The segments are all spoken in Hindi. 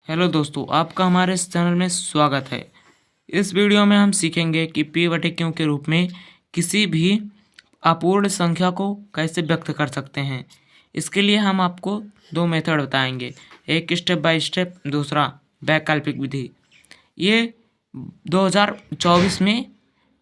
हेलो दोस्तों, आपका हमारे इस चैनल में स्वागत है। इस वीडियो में हम सीखेंगे कि p/q के रूप में किसी भी अपूर्ण संख्या को कैसे व्यक्त कर सकते हैं। इसके लिए हम आपको दो मेथड बताएंगे, एक स्टेप बाय स्टेप, दूसरा वैकल्पिक विधि। ये 2024 में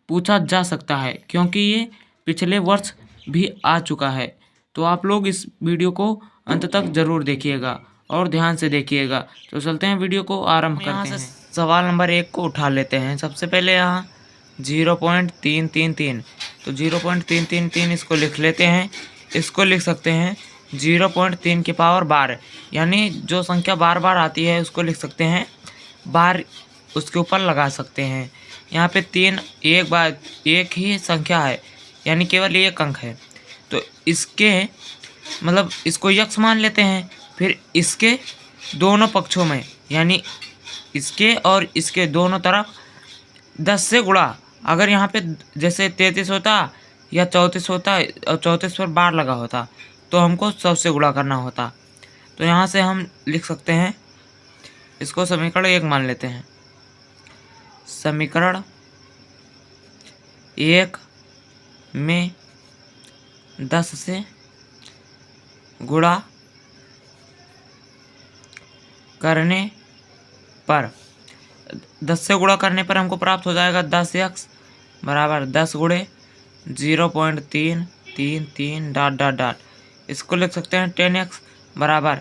पूछा जा सकता है क्योंकि ये पिछले वर्ष भी आ चुका है। तो आप लोग इस वीडियो को अंत तक ज़रूर देखिएगा और ध्यान से देखिएगा। तो चलते हैं, वीडियो को आरंभ करते हैं। सवाल नंबर 1 को उठा लेते हैं। सबसे पहले यहाँ 0.333, तो 0.333 इसको लिख लेते हैं। इसको लिख सकते हैं 0.3 की पावर 12, यानी जो संख्या बार बार आती है उसको लिख सकते हैं बार, उसके ऊपर लगा सकते हैं। यहाँ पे 3 एक ही संख्या है, यानी केवल एक अंक है, तो इसके मतलब इसको यक्स मान लेते हैं। फिर इसके दोनों पक्षों में, यानी इसके और इसके दोनों तरफ 10 से गुणा। अगर यहाँ पे जैसे 33 होता या 34 होता और 34 पर बार लगा होता तो हमको 100 से गुणा करना होता। तो यहाँ से हम लिख सकते हैं, इसको समीकरण 1 मान लेते हैं। समीकरण 1 में 10 से गुणा करने पर 10 से गुणा करने पर हमको प्राप्त हो जाएगा 10x बराबर 10 गुणे 0.333 डॉट डॉट डॉट। इसको लिख सकते हैं 10x बराबर,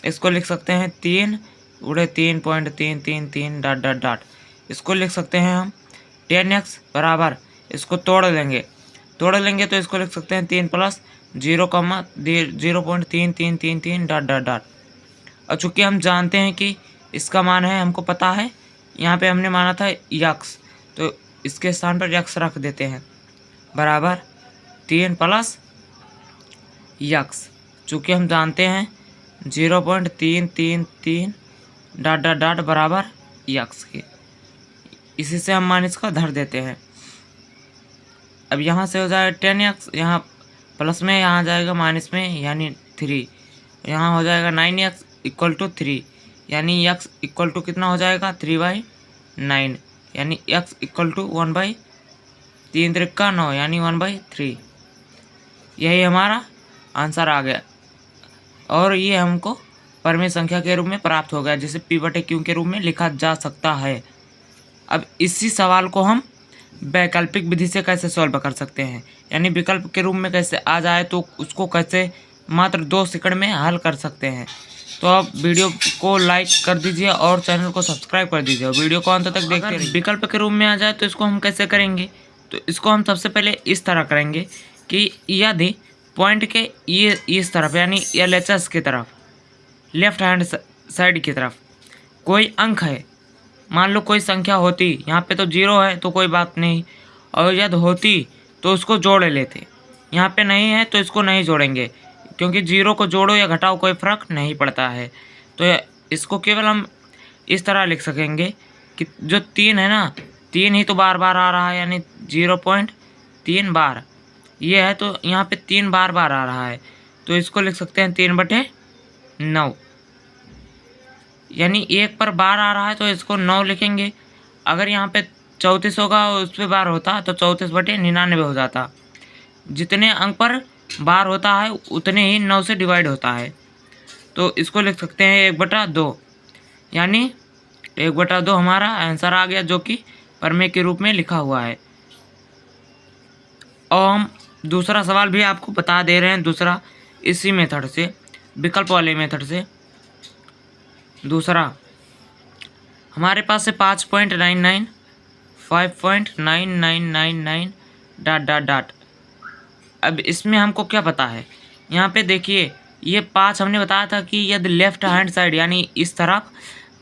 इसको लिख सकते हैं 3 गुणे 3.333 डॉट डॉट डॉट। इसको लिख सकते हैं हम 10x बराबर, इसको तोड़ लेंगे तो इसको लिख सकते हैं 3 प्लस 0.3333 डॉट डॉट डॉट। और चूँकि हम जानते हैं कि इसका मान है, हमको पता है, यहाँ पे हमने माना था यक्स, तो इसके स्थान पर यक्स रख देते हैं बराबर 3 प्लस यक्स। चूँकि हम जानते हैं 0.333 डॉट डॉट डॉट बराबर यक्स के, इसी से हम मान इसका धर देते हैं। अब यहाँ से हो जाएगा 10x, यहाँ प्लस में, यहाँ जाएगा माइनस में, यानी 3। यहाँ हो जाएगा 9x इक्वल टू 3, यानी x इक्वल टू कितना हो जाएगा 3/9, यानी x इक्वल टू 1/3 यानी 1/3। यही हमारा आंसर आ गया और ये हमको परमेय संख्या के रूप में प्राप्त हो गया, जिसे p/q के रूप में लिखा जा सकता है। अब इसी सवाल को हम वैकल्पिक विधि से कैसे सॉल्व कर सकते हैं, यानी विकल्प के रूप में कैसे आ जाए तो उसको कैसे मात्र 2 सेकंड में हल कर सकते हैं। तो आप वीडियो को लाइक कर दीजिए और चैनल को सब्सक्राइब कर दीजिए और वीडियो को अंत तक देखते रहिए। विकल्प के रूप में आ जाए तो इसको हम कैसे करेंगे, तो इसको हम सबसे पहले इस तरह करेंगे कि यदि पॉइंट के ये इस तरफ, यानी LHS की तरफ, लेफ्ट हैंड साइड की तरफ कोई अंक है, मान लो कोई संख्या होती, यहाँ पे तो 0 है तो कोई बात नहीं, और यदि होती तो उसको जोड़ लेते। यहाँ पे नहीं है तो इसको नहीं जोड़ेंगे, क्योंकि 0 को जोड़ो या घटाओ कोई फ़र्क नहीं पड़ता है। तो इसको केवल हम इस तरह लिख सकेंगे कि जो 3 है ना, 3 ही तो बार बार आ रहा है, यानी 0.3 बार ये है, तो यहाँ पे 3 बार बार आ रहा है, तो इसको लिख सकते हैं 3/9, यानी 1 पर बार आ रहा है तो इसको 9 लिखेंगे। अगर यहाँ पे 34 होगा और उस पर बार होता तो 34/99 हो जाता। जितने अंक पर बार होता है उतने ही 9 से डिवाइड होता है, तो इसको लिख सकते हैं 1/2, यानी 1/2 हमारा आंसर आ गया, जो कि परमेय के रूप में लिखा हुआ है। और हम दूसरा सवाल भी आपको बता दे रहे हैं, दूसरा इसी मेथड से, विकल्प वाले मेथड से। दूसरा हमारे पास है 5.99, 5.9999 डॉट डॉट डॉट। अब इसमें हमको क्या पता है, यहाँ पे देखिए ये 5 हमने बताया था कि यदि लेफ्ट हैंड साइड, यानी इस तरफ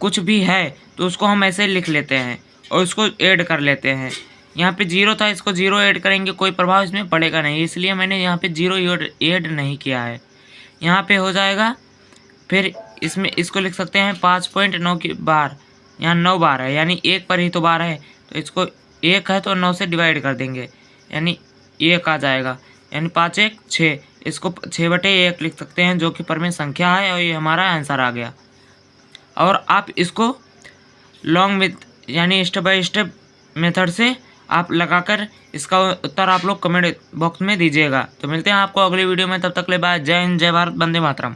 कुछ भी है तो उसको हम ऐसे लिख लेते हैं और उसको ऐड कर लेते हैं। यहाँ पे 0 था, इसको 0 ऐड करेंगे, कोई प्रभाव इसमें पड़ेगा नहीं, इसलिए मैंने यहाँ पे 0 ऐड नहीं किया है। यहाँ पे हो जाएगा, फिर इसमें इसको लिख सकते हैं 5.9 की बार, यहाँ 9 बार है, यानी 1 पर ही तो बार है, तो इसको 1 है तो 9 से डिवाइड कर देंगे, यानी 1 आ जाएगा, यानी 5 1 6, इसको 6/1 लिख सकते हैं, जो कि परमेय संख्या है, और ये हमारा आंसर आ गया। और आप इसको लॉन्ग विथ यानी स्टेप बाय स्टेप मेथड से आप लगाकर इसका उत्तर आप लोग कमेंट बॉक्स में दीजिएगा। तो मिलते हैं आपको अगली वीडियो में, तब तक ले बाय। जय हिंद, जय भारत, वंदे मातरम।